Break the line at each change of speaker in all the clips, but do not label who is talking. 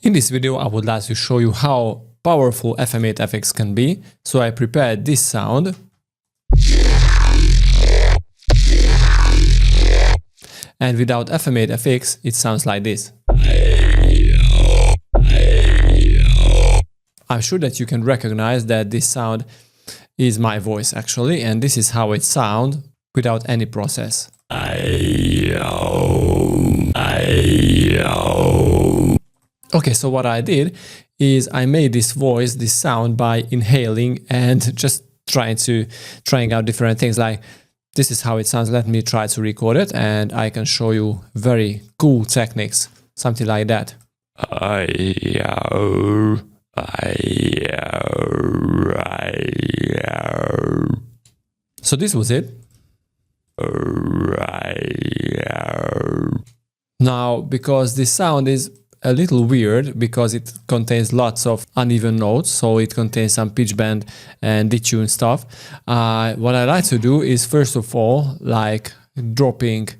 In this video, I would like to show you how powerful FM8Fx can be, so I prepared this sound. And without FM8Fx, it sounds like this. I'm sure that you can recognize that this sound is my voice actually, and this is how it sounds without any process. Okay, so what I did is I made this voice, this sound, by inhaling and just trying out different things. Like, this is how it sounds. Let me try to record it, and I can show you very cool techniques, something like that. So this was it. Now, because this sound is a little weird because it contains lots of uneven notes, so it contains some pitch bend and detune stuff. What I like to do is, first of all, like dropping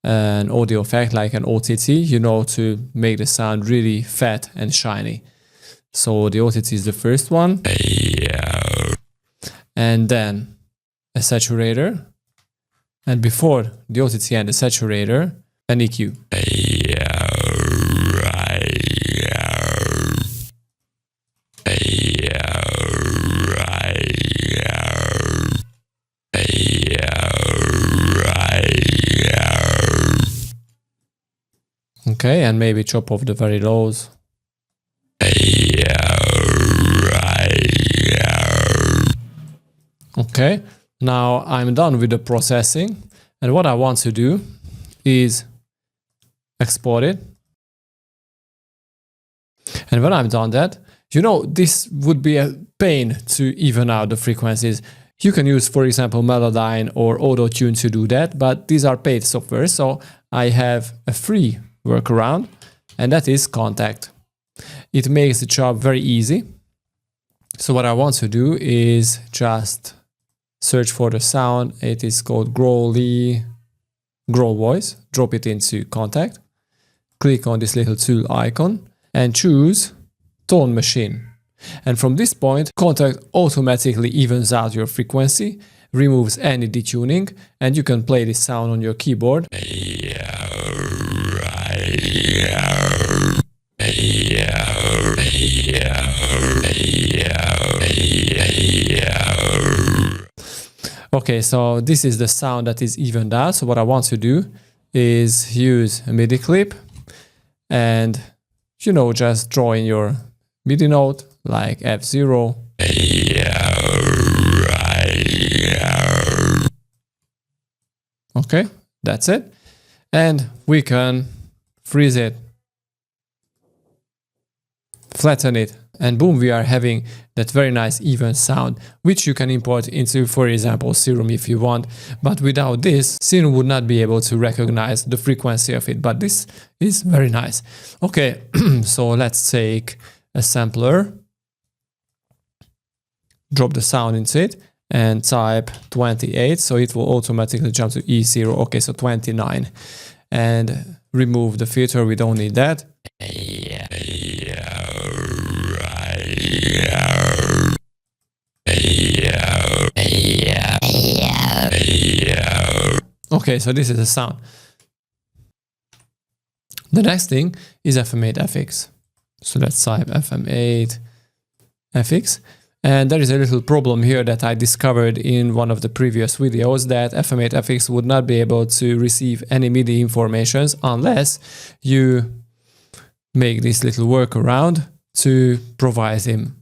an audio effect like an OTT, you know, to make the sound really fat and shiny. So the OTT is the first one, and then a saturator, and before the OTT and the saturator, an EQ. Okay, and maybe chop off the very lows. Okay, now I'm done with the processing, and what I want to do is export it. And when I'm done that, you know, this would be a pain to even out the frequencies. You can use, for example, Melodyne or Auto-Tune to do that, but these are paid software, so I have a free workaround, and that is Contact. It makes the job very easy. So what I want to do is just search for the sound. It is called Grow Voice. Drop it into Contact. Click on this little tool icon and choose Tone Machine. And from this point, Contact automatically evens out your frequency, removes any detuning, and you can play this sound on your keyboard. Okay, so this is the sound that is evened out. So what I want to do is use a MIDI clip and, you know, just draw in your MIDI note like F0. Okay, that's it. And we can freeze it, flatten it, and boom, we are having that very nice even sound, which you can import into, for example, Serum if you want. But without this, Serum would not be able to recognize the frequency of it, but this is very nice. Okay, so let's take a sampler, drop the sound into it, and type 28, so it will automatically jump to E0. Okay, so 29. And remove the filter, we don't need that. Okay, so this is the sound. The next thing is FM8Fx. So let's type FM8Fx. And there is a little problem here that I discovered in one of the previous videos, that FM8Fx would not be able to receive any MIDI informations unless you make this little workaround to provide him.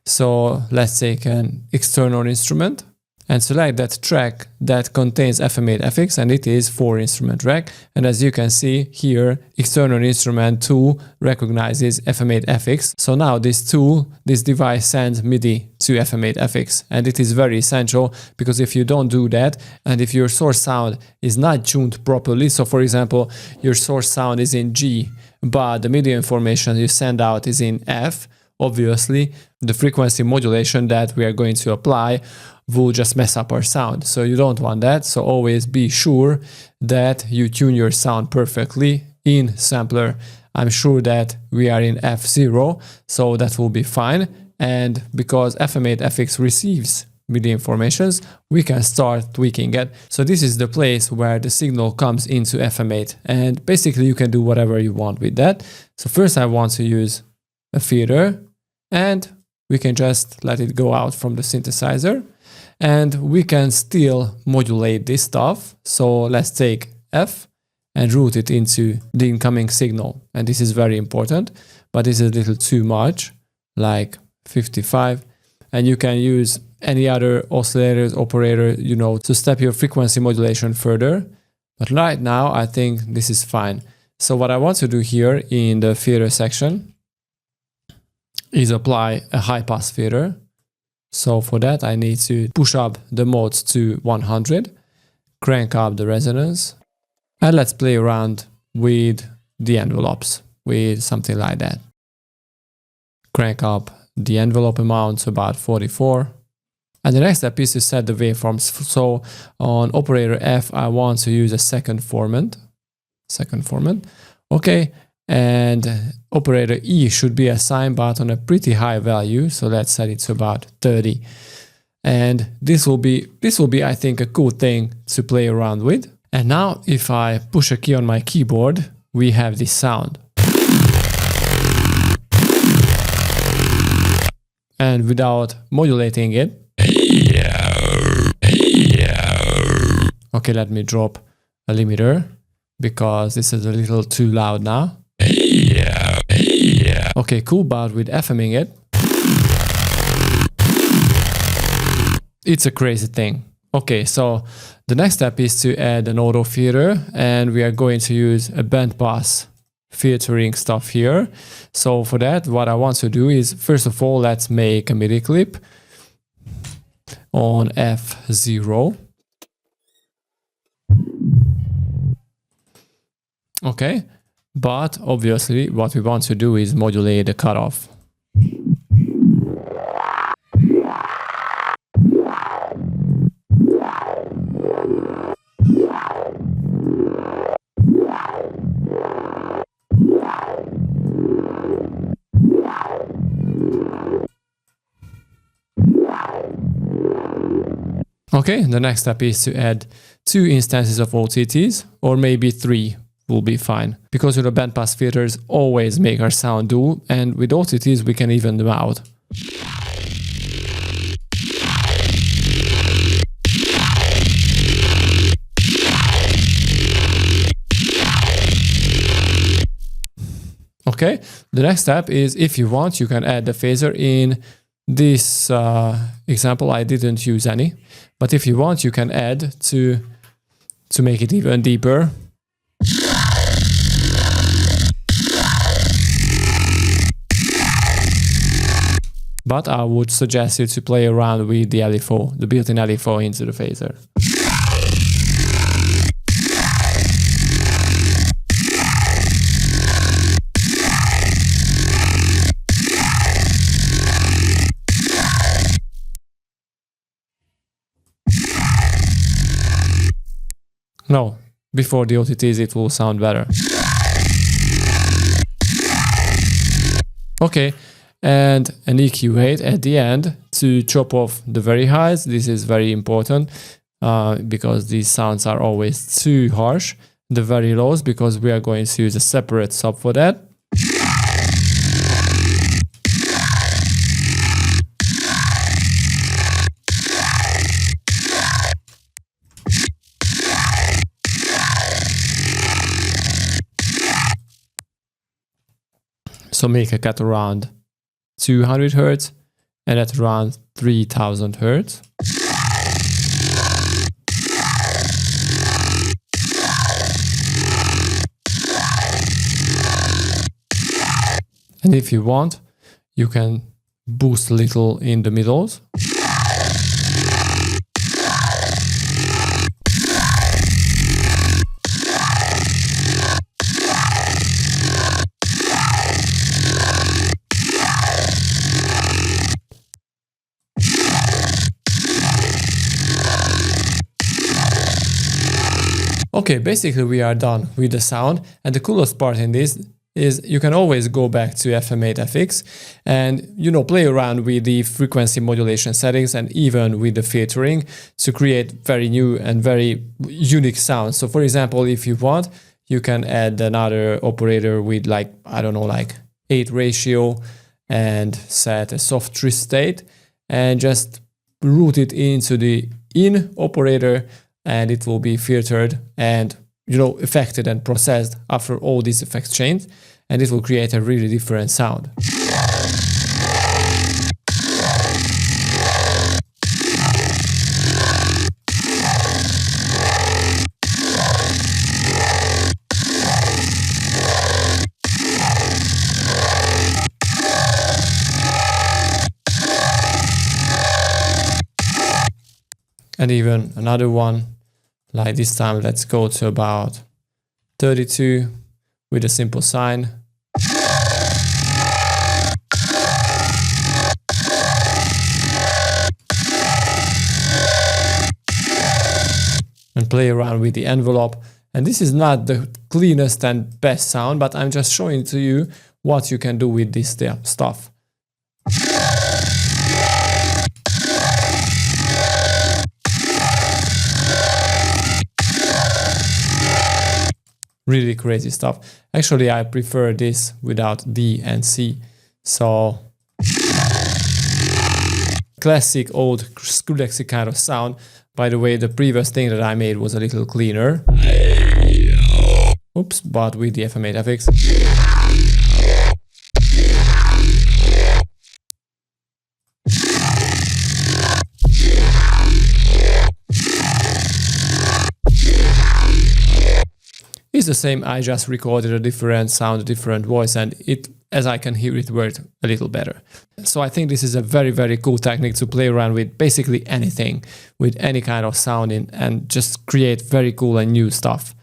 So let's take an external instrument and select that track that contains FM8Fx, and it is 4-instrument track. And as you can see here, external instrument tool recognizes FM8Fx. So now this tool, this device sends MIDI to FM8Fx, and it is very essential, because if you don't do that, and if your source sound is not tuned properly, so for example, your source sound is in G, but the MIDI information you send out is in F, obviously the frequency modulation that we are going to apply will just mess up our sound. So you don't want that. So always be sure that you tune your sound perfectly in sampler. I'm sure that we are in F0, so that will be fine. And because FM8Fx receives MIDI informations, we can start tweaking it. So this is the place where the signal comes into FM8, and basically you can do whatever you want with that. So first I want to use a filter, and we can just let it go out from the synthesizer, and we can still modulate this stuff. So let's take F and route it into the incoming signal. And this is very important, but this is a little too much, like 55. And you can use any other oscillators, operator, you know, to step your frequency modulation further. But right now, I think this is fine. So what I want to do here in the filter section is apply a high pass filter. So for that, I need to push up the modes to 100, crank up the resonance, and let's play around with the envelopes with something like that. Crank up the envelope amount to about 44. And the next step is to set the waveforms. So on operator F, I want to use a second formant. Okay. And operator E should be assigned, but on a pretty high value. So let's set it to about 30. And this will be, I think, a cool thing to play around with. And now if I push a key on my keyboard, we have this sound. And without modulating it. Okay, let me drop a limiter because this is a little too loud now. Okay, cool, but with FMing it, it's a crazy thing. Okay, so the next step is to add an auto filter, and we are going to use a bandpass filtering stuff here. So for that, what I want to do is, first of all, let's make a MIDI clip on F0. Okay, but obviously what we want to do is modulate the cutoff. Okay, the next step is to add 2 instances of OTTs, or maybe 3 will be fine. Because with the bandpass filters always make our sound dual, and with OTTs we can even them out. Okay, the next step is, if you want, you can add the phasor. In this example I didn't use any, but if you want, you can add to make it even deeper. But I would suggest you to play around with the LFO, the built-in LFO into the phasor. No, before the OTTs it will sound better. Okay, and an EQ rate at the end to chop off the very highs. This is very important because these sounds are always too harsh. The very lows, because we are going to use a separate sub for that. So make a cut around 200 Hz and at around 3000 Hz. And if you want, you can boost a little in the middles. Okay, basically we are done with the sound, and the coolest part in this is you can always go back to FM8Fx and, you know, play around with the frequency modulation settings and even with the filtering to create very new and very unique sounds. So for example, if you want, you can add another operator with like, I don't know, like 8 ratio and set a soft tree state and just route it into the in operator, and it will be filtered and, you know, affected and processed after all these effects change, and it will create a really different sound. And even another one, like this time, let's go to about 32 with a simple sine. And play around with the envelope. And this is not the cleanest and best sound, but I'm just showing to you what you can do with this stuff. Really crazy stuff. Actually, I prefer this without D and C. So classic old Skrillex kind of sound. By the way, the previous thing that I made was a little cleaner. Oops, but with the FM8Fx. It's the same, I just recorded a different sound, a different voice, and it, as I can hear it, worked a little better. So I think this is a very, very cool technique to play around with basically anything, with any kind of sound in, and just create very cool and new stuff.